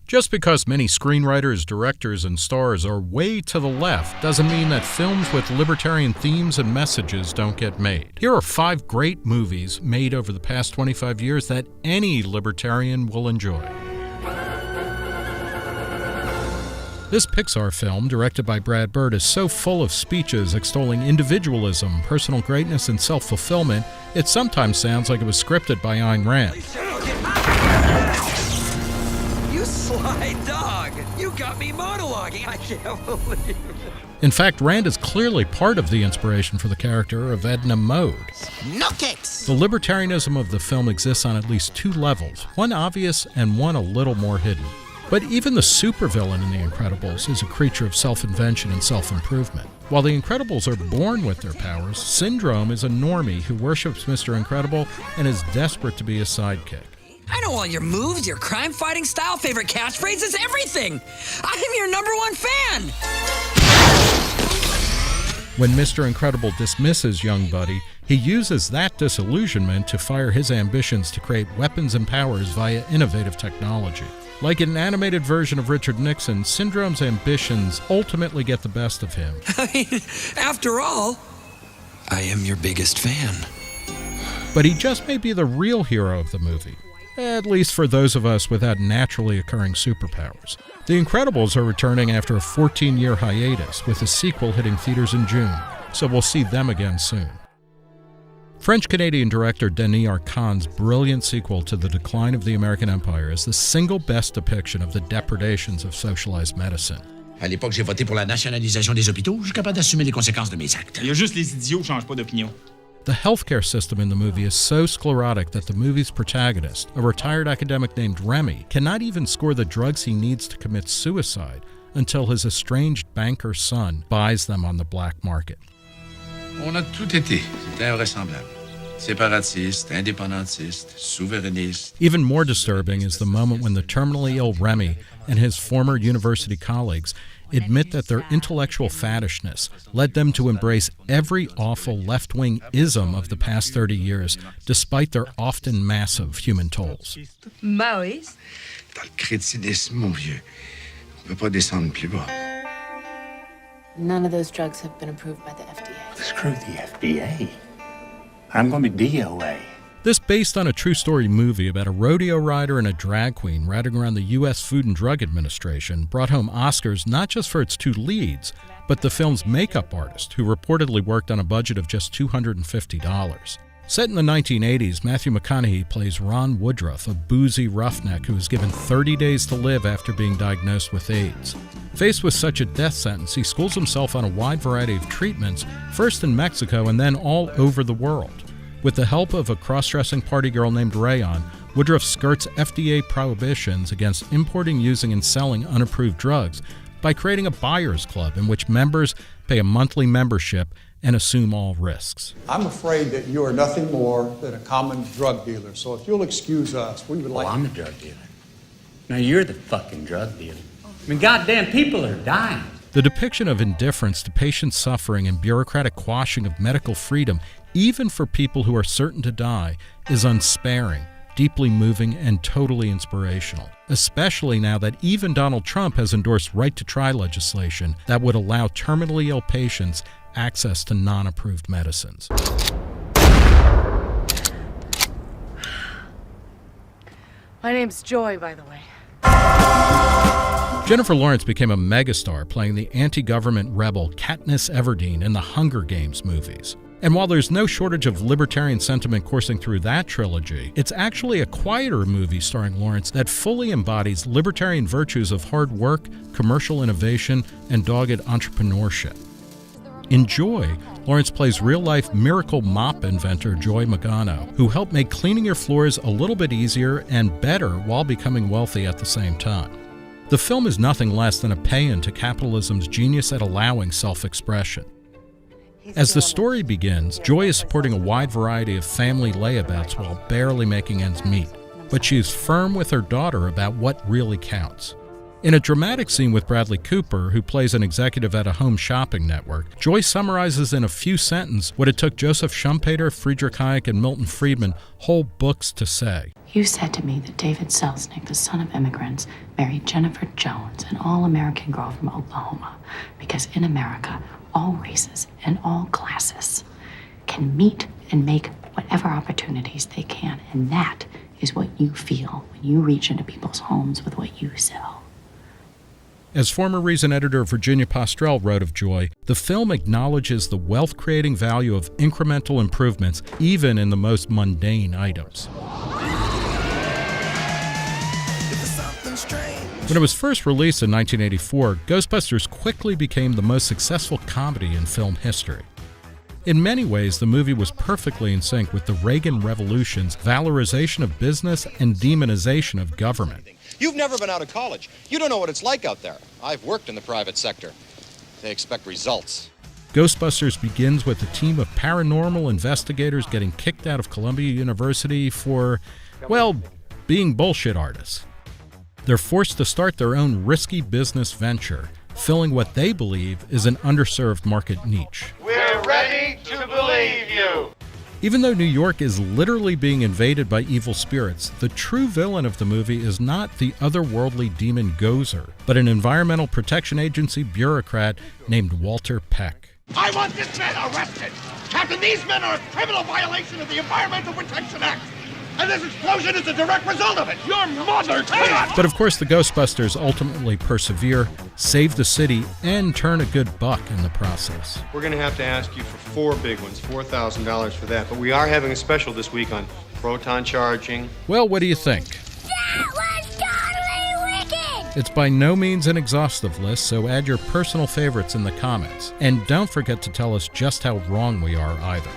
Just because many screenwriters, directors, and stars are way to the left doesn't mean that films with libertarian themes and messages don't get made. Here are 5 great movies made over the past 25 years that any libertarian will enjoy. This Pixar film, directed by Brad Bird, is so full of speeches extolling individualism, personal greatness, and self-fulfillment, it sometimes sounds like it was scripted by Ayn Rand. You sly dog! You got me monologuing! I can't believe it. In fact, Rand is clearly part of the inspiration for the character of Edna Bird. No kicks! The libertarianism of the film exists on at least 2 levels, one obvious and one a little more hidden. But even the supervillain in The Incredibles is a creature of self-invention and self-improvement. While the Incredibles are born with their powers, Syndrome is a normie who worships Mr. Incredible and is desperate to be his sidekick. I know all your moves, your crime-fighting style, favorite catchphrases, everything! I'm your #1 fan! When Mr. Incredible dismisses young Buddy, he uses that disillusionment to fire his ambitions to create weapons and powers via innovative technology. Like an animated version of Richard Nixon, Syndrome's ambitions ultimately get the best of him. I mean, after all, I am your biggest fan. But he just may be the real hero of the movie, at least for those of us without naturally occurring superpowers. The Incredibles are returning after a 14-year hiatus, with a sequel hitting theaters in June, so we'll see them again soon. French-Canadian director Denys Arcand's brilliant sequel to The Decline of the American Empire is the single best depiction of the depredations of socialized medicine. À l'époque, j'ai voté pour la nationalisation des hôpitaux. Je suis capable d'assumer les conséquences de mes actes. Il y a juste les idiots qui changent pas d'opinion. The healthcare system in the movie is so sclerotic that the movie's protagonist, a retired academic named Rémy, cannot even score the drugs he needs to commit suicide until his estranged banker son buys them on the black market. On a tout été. C'était invraisemblable. Séparatiste, indépendantiste, souverainiste. Even more disturbing is the moment when the terminally ill Rémy and his former university colleagues admit that their intellectual faddishness led them to embrace every awful left-wing ism of the past 30 years, despite their often massive human tolls. Maoïs? Dans le crétinisme, mon vieux, on peut pas descendre plus bas. None of those drugs have been approved by the FDA. Screw the FDA. I'm going to be DOA. This based on a true story movie about a rodeo rider and a drag queen riding around the U.S. Food and Drug Administration brought home Oscars not just for its 2 leads, but the film's makeup artist, who reportedly worked on a budget of just $250. Set in the 1980s, Matthew McConaughey plays Ron Woodruff, a boozy roughneck who is given 30 days to live after being diagnosed with AIDS. Faced with such a death sentence, he schools himself on a wide variety of treatments, first in Mexico and then all over the world. With the help of a cross-dressing party girl named Rayon, Woodruff skirts FDA prohibitions against importing, using, and selling unapproved drugs by creating a buyer's club in which members pay a monthly membership and assume all risks. I'm afraid that you are nothing more than a common drug dealer, so if you'll excuse us, we would like... Well, I'm a drug dealer. Now you're the fucking drug dealer. I mean, goddamn, people are dying. The depiction of indifference to patient suffering and bureaucratic quashing of medical freedom, even for people who are certain to die, is unsparing, deeply moving, and totally inspirational, especially now that even Donald Trump has endorsed right-to-try legislation that would allow terminally ill patients access to non-approved medicines. My name's Joy, by the way. Jennifer Lawrence became a megastar playing the anti-government rebel Katniss Everdeen in the Hunger Games movies. And while there's no shortage of libertarian sentiment coursing through that trilogy, it's actually a quieter movie starring Lawrence that fully embodies libertarian virtues of hard work, commercial innovation, and dogged entrepreneurship. In Joy, Lawrence plays real-life miracle mop inventor Joy Magano, who helped make cleaning your floors a little bit easier and better while becoming wealthy at the same time. The film is nothing less than a paean to capitalism's genius at allowing self-expression. As the story begins, Joy is supporting a wide variety of family layabouts while barely making ends meet, but she is firm with her daughter about what really counts. In a dramatic scene with Bradley Cooper, who plays an executive at a home shopping network, Joy summarizes in a few sentences what it took Joseph Schumpeter, Friedrich Hayek, and Milton Friedman whole books to say. You said to me that David Selznick, the son of immigrants, married Jennifer Jones, an all-American girl from Oklahoma, because in America, all races and all classes can meet and make whatever opportunities they can, and that is what you feel when you reach into people's homes with what you sell. As former Reason editor Virginia Postrel wrote of Joy, the film acknowledges the wealth-creating value of incremental improvements, even in the most mundane items. When it was first released in 1984, Ghostbusters quickly became the most successful comedy in film history. In many ways, the movie was perfectly in sync with the Reagan Revolution's valorization of business and demonization of government. You've never been out of college. You don't know what it's like out there. I've worked in the private sector. They expect results. Ghostbusters begins with a team of paranormal investigators getting kicked out of Columbia University for, well, being bullshit artists. They're forced to start their own risky business venture, filling what they believe is an underserved market niche. We're ready to believe you. Even though New York is literally being invaded by evil spirits, the true villain of the movie is not the otherworldly demon Gozer, but an Environmental Protection Agency bureaucrat named Walter Peck. I want this man arrested. Captain, these men are a criminal violation of the Environmental Protection Act. And this explosion is a direct result of it. Your mother can't! But of course, the Ghostbusters ultimately persevere, save the city, and turn a good buck in the process. We're going to have to ask you for 4 big ones, $4,000 for that. But we are having a special this week on proton charging. Well, what do you think? That was totally wicked! It's by no means an exhaustive list, so add your personal favorites in the comments. And don't forget to tell us just how wrong we are either.